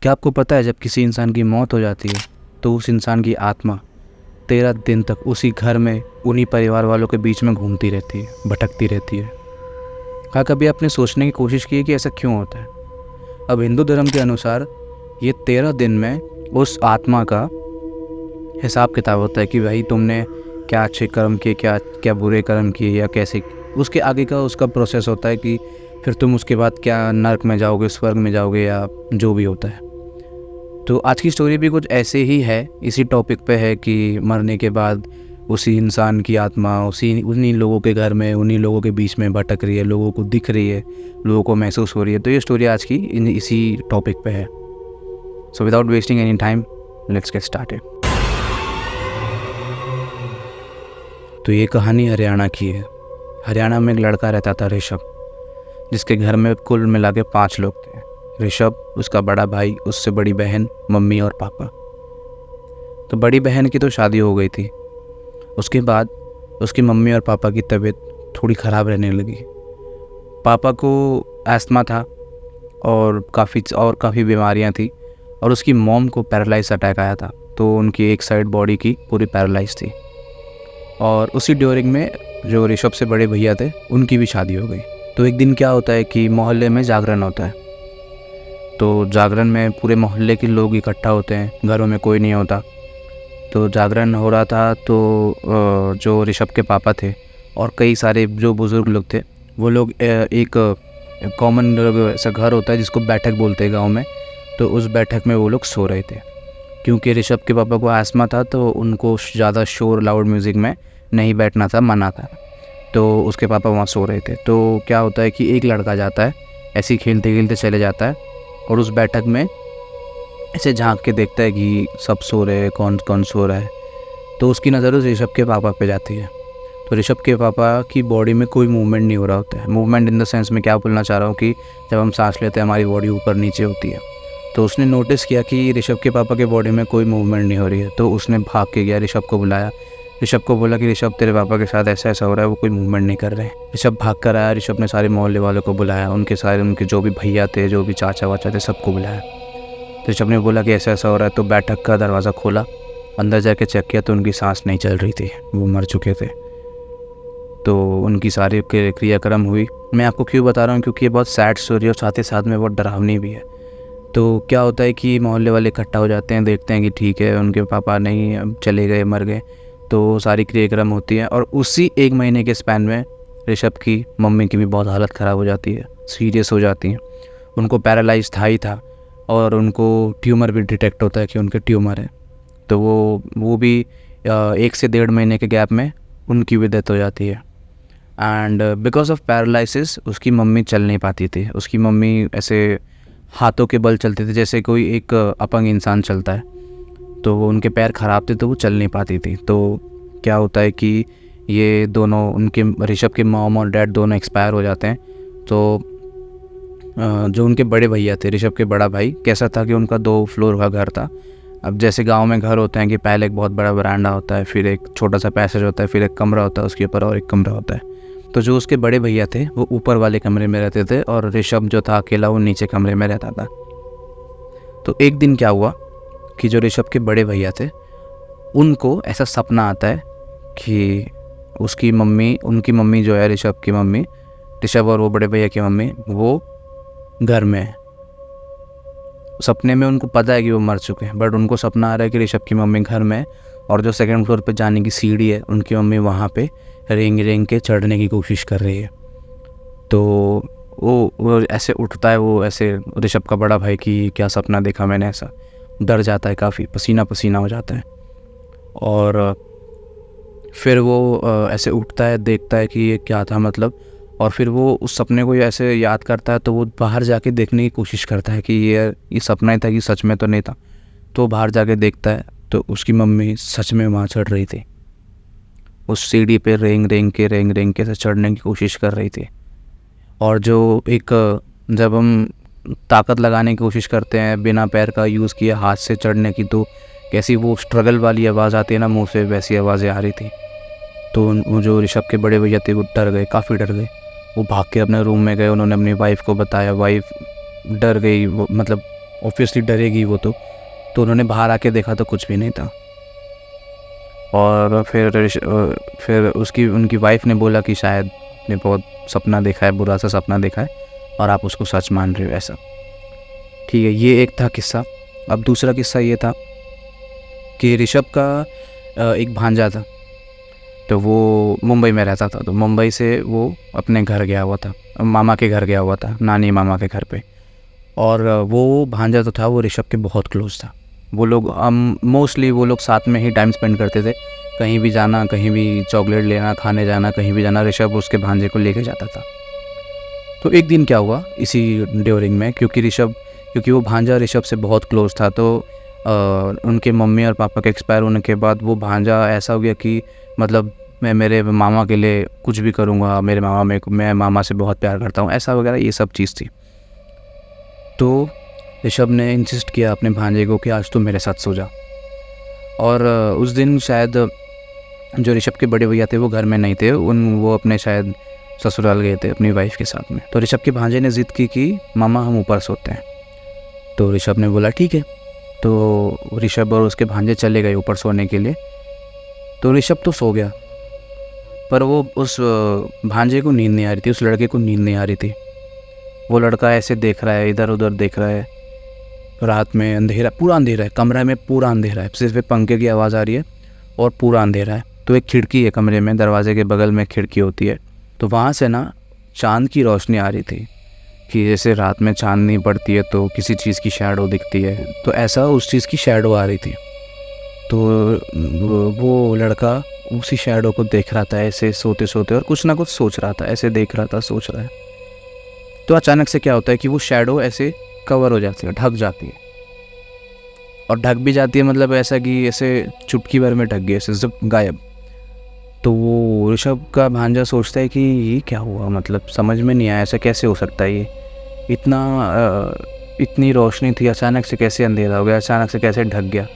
क्या आपको पता है जब किसी इंसान की मौत हो जाती है तो उस इंसान की आत्मा 13 दिन तक उसी घर में उन्हीं परिवार वालों के बीच में घूमती रहती है, भटकती रहती है। क्या कभी आपने सोचने की कोशिश की है कि ऐसा क्यों होता है? अब हिंदू धर्म के अनुसार ये 13 दिन में उस आत्मा का हिसाब किताब होता है कि भाई तुमने क्या अच्छे कर्म किए, क्या क्या बुरे कर्म किए, या कैसे। उसके आगे का उसका प्रोसेस होता है कि फिर तुम उसके बाद क्या नर्क में जाओगे, स्वर्ग में जाओगे, या जो भी होता है। तो आज की स्टोरी भी कुछ ऐसे ही है, इसी टॉपिक पे है कि मरने के बाद उसी इंसान की आत्मा उन्हीं लोगों के घर में, उन्हीं लोगों के बीच में भटक रही है, लोगों को दिख रही है, लोगों को महसूस हो रही है। तो ये स्टोरी आज की इसी टॉपिक पे है। So without wasting any time, let's get started. तो ये कहानी हरियाणा की है। हरियाणा में एक लड़का रहता था ऋषभ, जिसके घर में कुल मिला के 5 लोग थे। ऋषभ, उसका बड़ा भाई, उससे बड़ी बहन, मम्मी और पापा। तो बड़ी बहन की तो शादी हो गई थी। उसके बाद उसकी मम्मी और पापा की तबीयत थोड़ी ख़राब रहने लगी। पापा को एस्थमा था और काफ़ी बीमारियां थी, और उसकी मॉम को पैरालाइज अटैक आया था। तो उनकी एक साइड बॉडी की पूरी पैरालाइज थी। और उसी ड्यूरिंग में जो ऋषभ से बड़े भैया थे, उनकी भी शादी हो गई। तो एक दिन क्या होता है कि मोहल्ले में जागरण होता है। तो जागरण में पूरे मोहल्ले के लोग इकट्ठा होते हैं, घरों में कोई नहीं होता। तो जागरण हो रहा था, तो जो ऋषभ के पापा थे और कई सारे जो बुज़ुर्ग लोग थे, वो लोग एक कॉमन ऐसा घर होता है जिसको बैठक बोलते हैं गांव में। तो उस बैठक में वो लोग सो रहे थे। क्योंकि ऋषभ के पापा को एस्थमा था, तो उनको ज़्यादा शोर लाउड म्यूज़िक में नहीं बैठना था, मना था। तो उसके पापा वहाँ सो रहे थे। तो क्या होता है कि एक लड़का जाता है, ऐसे ही खेलते खेलते चले जाता है, और उस बैठक में ऐसे झांक के देखता है कि सब सो रहे हैं, कौन कौन सो रहा है। तो उसकी नज़र उस ऋषभ के पापा पे जाती है। तो ऋषभ के पापा की बॉडी में कोई मूवमेंट नहीं हो रहा होता है। मूवमेंट इन द सेंस में क्या बोलना चाह रहा हूँ कि जब हम सांस लेते हैं हमारी बॉडी ऊपर नीचे होती है। तो उसने नोटिस किया कि ऋषभ के पापा के बॉडी में कोई मूवमेंट नहीं हो रही है। तो उसने भाग के गया, ऋषभ को बुलाया। ऋषभ को बोला कि ऋषभ, तेरे पापा के साथ ऐसा ऐसा हो रहा है, वो कोई मूवमेंट नहीं कर रहे हैं। ऋषभ भाग कर आया। ऋषभ ने सारे मोहल्ले वालों को बुलाया, उनके जो भी भैया थे, जो भी चाचा वाचा थे, सबको बुलाया। ऋषभ ने बोला कि ऐसा ऐसा हो रहा है। तो बैठक का दरवाज़ा खोला, अंदर जाके चेक किया तो उनकी सांस नहीं चल रही थी, वो मर चुके थे। तो उनकी सारी क्रियाक्रम हुई। मैं आपको क्यों बता रहा हूँ, क्योंकि ये बहुत सैड स्टोरी है और साथ ही साथ में बहुत डरावनी भी है। तो क्या होता है कि मोहल्ले वाले इकट्ठा हो जाते हैं, देखते हैं कि ठीक है उनके पापा नहीं, चले गए, मर गए। तो सारी क्रियाक्रम होती है, और उसी 1 महीने के स्पैन में ऋषभ की मम्मी की भी बहुत हालत ख़राब हो जाती है, सीरियस हो जाती हैं। उनको पैरालाइज था ही था, और उनको ट्यूमर भी डिटेक्ट होता है कि उनके ट्यूमर है। तो वो भी 1 से 1.5 महीने के गैप में उनकी भी डेथ हो जाती है। एंड बिकॉज ऑफ पैरालिसिस उसकी मम्मी चल नहीं पाती थी। उसकी मम्मी ऐसे हाथों के बल चलते थे, जैसे कोई एक अपंग इंसान चलता है। तो वो उनके पैर ख़राब थे, तो वो चल नहीं पाती थी। तो क्या होता है कि ये दोनों, उनके ऋषभ के मॉम और डैड दोनों एक्सपायर हो जाते हैं। तो जो उनके बड़े भैया थे, ऋषभ के बड़ा भाई, कैसा था कि उनका 2 फ्लोर का घर था। अब जैसे गांव में घर होते हैं कि पहले एक बहुत बड़ा वरांडा होता है, फिर एक छोटा सा पैसेज होता है, फिर एक कमरा होता है, उसके ऊपर और एक कमरा होता है। तो जो उसके बड़े भैया थे वो ऊपर वाले कमरे में रहते थे, और ऋषभ जो था अकेला वो नीचे कमरे में रहता था। तो एक दिन क्या हुआ कि जो ऋषभ के बड़े भैया थे, उनको ऐसा सपना आता है कि उनकी मम्मी जो है, ऋषभ की मम्मी, ऋषभ और वो बड़े भैया की मम्मी, वो घर में है। सपने में उनको पता है कि वो मर चुके हैं, बट उनको सपना आ रहा है कि ऋषभ की मम्मी घर में है, और जो 2nd फ्लोर पे जाने की सीढ़ी है, उनकी मम्मी वहाँ पे रेंग के चढ़ने की कोशिश कर रही है। तो वो ऐसे उठता है, वो ऐसे ऋषभ का बड़ा भाई कि क्या सपना देखा मैंने, ऐसा डर जाता है, काफ़ी पसीना पसीना हो जाता है। और फिर वो ऐसे उठता है, देखता है कि ये क्या था मतलब, और फिर वो उस सपने को ऐसे याद करता है। तो वो बाहर जाके देखने की कोशिश करता है कि ये सपना ही था कि सच में तो नहीं था। तो बाहर जाके देखता है तो उसकी मम्मी सच में वहाँ चढ़ रही थी, उस सीढ़ी पे रेंग के से चढ़ने की कोशिश कर रही थी। और जो जब हम ताकत लगाने की कोशिश करते हैं बिना पैर का यूज़ किए हाथ से चढ़ने की, तो कैसी वो स्ट्रगल वाली आवाज़ आती है ना मुँह से, वैसी आवाज़ें आ रही थी। तो वो जो ऋषभ के बड़े भैया थे वो डर गए, काफ़ी डर गए। वो भाग के अपने रूम में गए, उन्होंने अपनी वाइफ को बताया। वाइफ डर गई, मतलब ऑब्वियसली डरेगी वो तो उन्होंने बाहर आके देखा तो कुछ भी नहीं था। और फिर उनकी वाइफ ने बोला कि शायद आपने बहुत सपना देखा है, बुरा सा सपना देखा है और आप उसको सच मान रहे हो ऐसा। ठीक है, ये एक था किस्सा। अब दूसरा किस्सा ये था कि ऋषभ का एक भांजा था, तो वो मुंबई में रहता था। तो मुंबई से वो अपने घर गया हुआ था, मामा के घर गया हुआ था, नानी मामा के घर पे। और वो भांजा तो था वो ऋषभ के बहुत क्लोज था। वो लोग मोस्टली वो लोग साथ में ही टाइम स्पेंड करते थे। कहीं भी जाना, कहीं भी चॉकलेट लेना, खाने जाना, कहीं भी जाना, ऋषभ उसके भांजे को लेके जाता था। तो एक दिन क्या हुआ इसी ड्यूरिंग में, क्योंकि वो भांजा ऋषभ से बहुत क्लोज था, तो उनके मम्मी और पापा के एक्सपायर होने के बाद वो भांजा ऐसा हो गया कि मतलब मैं मेरे मामा के लिए कुछ भी करूँगा, मैं मामा से बहुत प्यार करता हूँ, ऐसा वगैरह ये सब चीज़ थी। तो ऋषभ ने इंसिस्ट किया अपने भांजे को कि आज तू मेरे साथ सो जा। और उस दिन शायद जो ऋषभ के बड़े भैया थे वो घर में नहीं थे, वो अपने शायद ससुराल गए थे अपनी वाइफ के साथ में। तो ऋषभ के भांजे ने ज़िद की कि मामा हम ऊपर सोते हैं। तो ऋषभ ने बोला ठीक है। तो ऋषभ और उसके भांजे चले गए ऊपर सोने के लिए। तो ऋषभ तो सो गया, पर वो उस भांजे को नींद नहीं आ रही थी, उस लड़के को नींद नहीं आ रही थी। वो लड़का ऐसे देख रहा है, इधर उधर देख रहा है। रात में अंधेरा, पूरा अंधेरा है, कमरे में पूरा अंधेरा है, सिर्फ पंखे की आवाज़ आ रही है और पूरा अंधेरा है। तो एक खिड़की है कमरे में, दरवाजे के बगल में खिड़की होती है, तो वहाँ से ना चांद की रोशनी आ रही थी कि जैसे रात में चांदनी पड़ती है तो किसी चीज़ की शैडो दिखती है, तो ऐसा उस चीज़ की शैडो आ रही थी। तो वो लड़का उसी शैडो को देख रहा था ऐसे सोते सोते, और कुछ ना कुछ सोच रहा था, ऐसे देख रहा था, सोच रहा है। तो अचानक से क्या होता है कि वो शैडो ऐसे कवर हो जाती है, ढक जाती है। और ढक भी जाती है मतलब ऐसा कि ऐसे चुटकी भर में ढक गई, ऐसे जब गायब। तो वो ऋषभ का भांजा सोचता है कि ये क्या हुआ, मतलब समझ में नहीं आया, ऐसा कैसे हो सकता है, ये इतनी रोशनी थी, अचानक से कैसे अंधेरा हो गया, अचानक से कैसे ढक गया,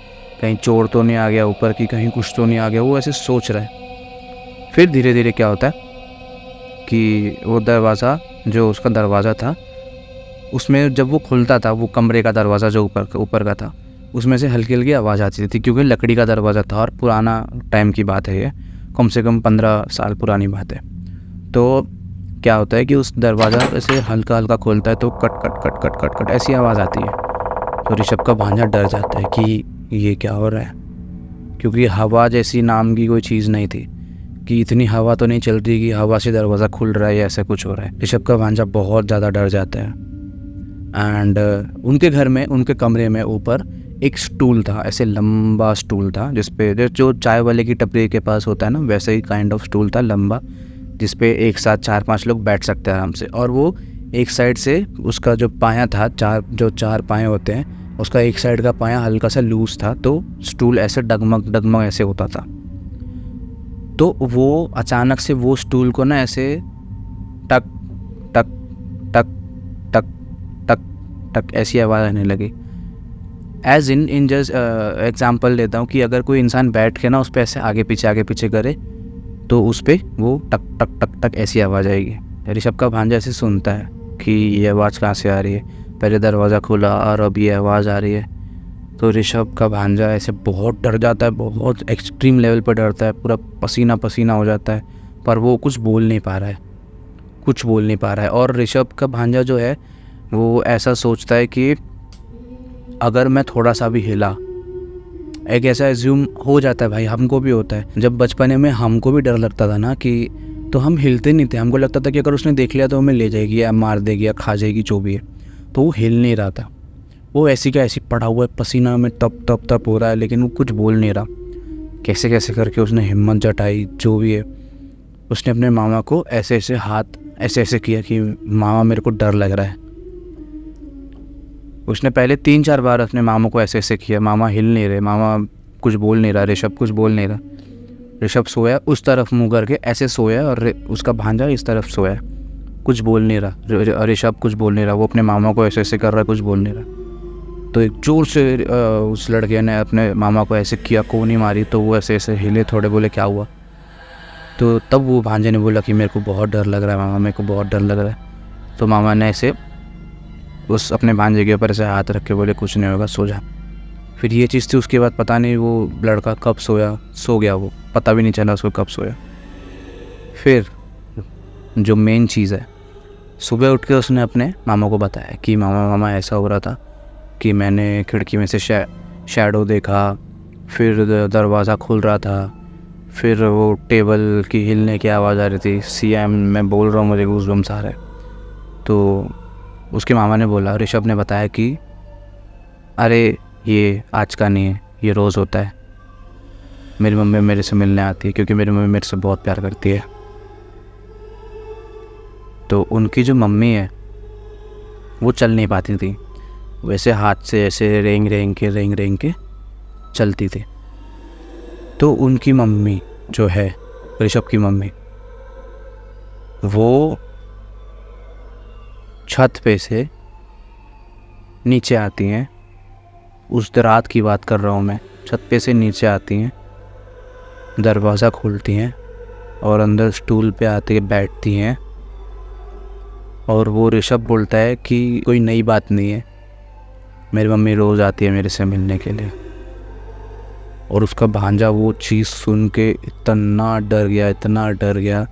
कहीं चोर तो नहीं आ गया ऊपर की, कहीं कुछ तो नहीं आ गया। वो ऐसे सोच रहा है। फिर धीरे धीरे क्या होता है कि वो दरवाज़ा, जो उसका दरवाज़ा था, उसमें जब वो खुलता था, वो कमरे का दरवाज़ा जो ऊपर का था, उसमें से हल्की हल्की आवाज़ आती थी, क्योंकि लकड़ी का दरवाज़ा था और पुराना टाइम की बात है, ये कम से कम 15 साल पुरानी बात है। तो क्या होता है कि उस दरवाज़ा ऐसे हल्का हल्का खोलता है तो cut cut cut cut cut cut ऐसी आवाज़ आती है। तो ऋषभ का भांजा डर जाता है कि ये क्या हो रहा है, क्योंकि हवा जैसी नाम की कोई चीज़ नहीं थी, कि इतनी हवा तो नहीं चल रही कि हवा से दरवाज़ा खुल रहा है या ऐसा कुछ हो रहा है। ऋषभ का भांजा बहुत ज़्यादा डर जाता है। एंड उनके घर में, उनके कमरे में ऊपर एक स्टूल था, ऐसे लंबा स्टूल था, जिसपे जो चाय वाले की टपरी के पास होता है ना, वैसे ही काइंड ऑफ स्टूल था, लंबा, जिसपे एक साथ 4-5 लोग बैठ सकते हैं आराम से। और वो एक साइड से उसका जो पाया था, चार पाए होते हैं, उसका एक साइड का पाया हल्का सा लूज था, तो स्टूल ऐसे डगमग डगमग ऐसे होता था। तो वो अचानक से वो स्टूल को ना ऐसे टक टक टक टक टक टक ऐसी आवाज़ आने लगी। एज इन जस्ट एग्जाम्पल देता हूँ कि अगर कोई इंसान बैठ के ना उस पर ऐसे आगे पीछे करे तो उस पर वो टक टक टक टक ऐसी आवाज़ आएगी। ऋषभ का भांजा ऐसे सुनता है कि ये आवाज़ कहाँ से आ रही है, पहले दरवाज़ा खुला और अब ये आवाज़ आ रही है। तो ऋषभ का भांजा ऐसे बहुत डर जाता है, बहुत एक्सट्रीम लेवल पर डरता है, पूरा पसीना पसीना हो जाता है, पर वो कुछ बोल नहीं पा रहा है। और ऋषभ का भांजा जो है वो ऐसा सोचता है कि अगर मैं थोड़ा सा भी हिला, एक ऐसा एज्यूम हो जाता है भाई, हमको भी होता है, जब बचपने में हमको भी डर लगता था ना, कि तो हम हिलते नहीं थे, हमको लगता था कि अगर उसने देख लिया तो हमें ले जाएगी या मार देगी या खा जाएगी, जो भी है। तो वो हिल नहीं रहा था, वो ऐसी का ऐसी पड़ा हुआ है, पसीना में तप हो रहा है, लेकिन वो कुछ बोल नहीं रहा। कैसे कैसे करके उसने हिम्मत जटाई, जो भी है, उसने अपने मामा को ऐसे हाथ ऐसे किया कि मामा मेरे को डर लग रहा है। उसने पहले 3-4 बार अपने मामा को ऐसे किया, मामा हिल नहीं रहे, मामा कुछ बोल नहीं रहा, ऋषभ कुछ बोल नहीं रहा। ऋषभ सोया उस तरफ मुँह करके ऐसे सोया, और उसका भांजा इस तरफ सोया, कुछ बोल नहीं रहा, ऋषभ कुछ बोल नहीं रहा, वो अपने मामा को ऐसे कर रहा है, कुछ बोल नहीं रहा। तो एक जोर से उस लड़के ने अपने मामा को ऐसे किया, कोनी मारी, तो वो ऐसे हिले थोड़े, बोले क्या हुआ। तो तब वो भांजे ने बोला कि मेरे को बहुत डर लग रहा है मामा, मेरे को बहुत डर लग रहा है। तो मामा ने ऐसे उस अपने भांजे के ऊपर से हाथ रख के बोले कुछ नहीं होगा, सो जा। फिर ये चीज़ थी। उसके बाद पता नहीं वो लड़का कब सो गया, वो पता भी नहीं चला उसको कब सोया। फिर जो मेन चीज़ है, सुबह उठ के उसने अपने मामा को बताया कि मामा ऐसा हो रहा था कि मैंने खिड़की में से शैडो देखा, फिर दरवाज़ा खुल रहा था, फिर वो टेबल की हिलने की आवाज़ आ रही थी। सीएम मैं बोल रहा हूँ, मुझे गूज़बम्स आ रहे। तो उसके मामा ने बोला, ऋषभ ने बताया कि अरे ये आज का नहीं है, ये रोज़ होता है। मेरी मम्मी मेरे से मिलने आती है क्योंकि मेरी मम्मी मेरे से बहुत प्यार करती है। तो उनकी जो मम्मी है वो चल नहीं पाती थी, वैसे हाथ से ऐसे रेंग रेंग के चलती थी। तो उनकी मम्मी जो है, ऋषभ की मम्मी, वो छत पे से नीचे आती हैं। उस रात की बात कर रहा हूँ मैं। छत पे से नीचे आती हैं, दरवाज़ा खोलती हैं और अंदर स्टूल पे आके बैठती हैं। और वो ऋषभ बोलता है कि कोई नई बात नहीं है, मेरी मम्मी रोज़ आती है मेरे से मिलने के लिए। और उसका भांजा वो चीज़ सुन के इतना डर गया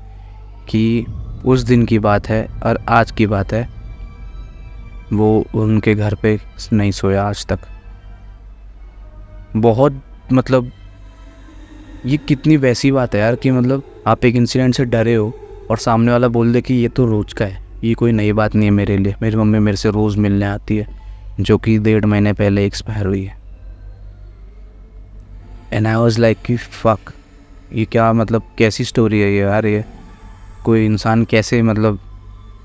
कि उस दिन की बात है और आज की बात है, वो उनके घर पे नहीं सोया आज तक। बहुत मतलब ये कितनी वैसी बात है यार कि मतलब आप एक इंसिडेंट से डरे हो और सामने वाला बोल दे कि ये तो रोज़ का है, ये कोई नई बात नहीं है मेरे लिए, मेरी मम्मी मेरे से रोज़ मिलने आती है, जो कि 1.5 महीने पहले एक्सपायर हुई है। एंड आई वाज लाइक कि फक, ये क्या मतलब कैसी स्टोरी है ये यार। ये कोई इंसान कैसे मतलब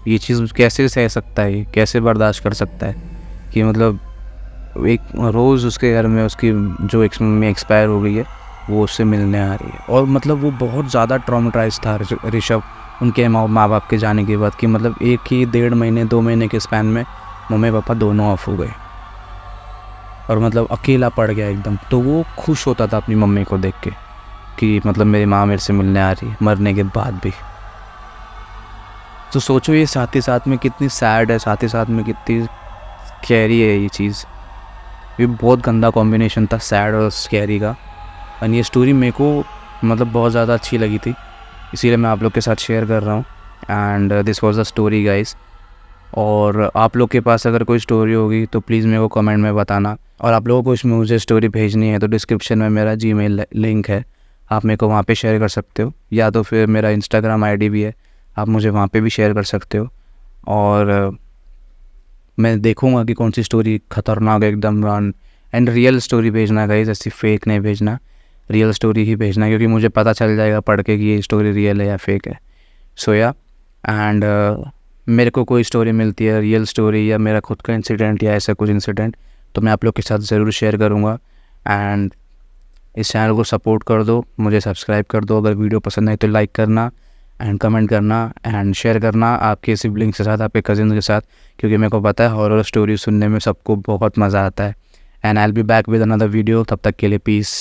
ये चीज़ कैसे सह सकता है, कैसे बर्दाश्त कर सकता है कि मतलब एक रोज़ उसके घर में उसकी जो मम्मी एक्सपायर हो गई है वो उससे मिलने आ रही है। और मतलब वो बहुत ज़्यादा ट्रॉमेटाइज था ऋषभ उनके माँ बाप के जाने के बाद कि मतलब एक ही 1.5 महीने 2 महीने के स्पैन में मम्मी पापा दोनों ऑफ हो गए और मतलब अकेला पड़ गया एकदम। तो वो खुश होता था अपनी मम्मी को देख के कि मतलब मेरी माँ मेरे से मिलने आ रही है मरने के बाद भी। तो सोचो ये साथ ही साथ में कितनी सैड है, साथ ही साथ में कितनी स्कैरी है ये चीज़। ये बहुत गंदा कॉम्बिनेशन था सैड और स्कैरी का। और ये स्टोरी मेरे को मतलब बहुत ज़्यादा अच्छी लगी थी, इसीलिए मैं आप लोग के साथ शेयर कर रहा हूँ। And this was the story guys. और आप लोग के पास अगर कोई स्टोरी होगी तो प्लीज़ मेरे को कमेंट में बताना। और आप लोगों को इसमें मुझे स्टोरी भेजनी है तो डिस्क्रिप्शन में मेरा जीमेल लिंक है, आप मेरे को वहाँ पे शेयर कर सकते हो, या तो फिर मेरा इंस्टाग्राम आईडी भी है, आप मुझे वहाँ पे भी शेयर कर सकते हो। और मैं देखूँगा कि कौन सी स्टोरी खतरनाक एकदम रन एंड रियल स्टोरी भेजना गाइस, ऐसी फेक नहीं भेजना, रियल स्टोरी ही भेजना, क्योंकि मुझे पता चल जाएगा पढ़ के कि ये स्टोरी रियल है या फेक है। सो या एंड मेरे को कोई स्टोरी मिलती है रियल स्टोरी या मेरा खुद का इंसिडेंट या ऐसा कुछ इंसिडेंट, तो मैं आप लोग के साथ ज़रूर शेयर करूँगा। एंड इस चैनल को सपोर्ट कर दो, मुझे सब्सक्राइब कर दो। अगर वीडियो पसंद आए तो लाइक करना एंड कमेंट करना एंड शेयर करना आपके सिबलिंग्स के साथ, आपके कजिन के साथ, क्योंकि मेरे को पता है हॉरर स्टोरी सुनने में सबको बहुत मज़ा आता है। And I will be back with another video. तब तक के लिए पीस।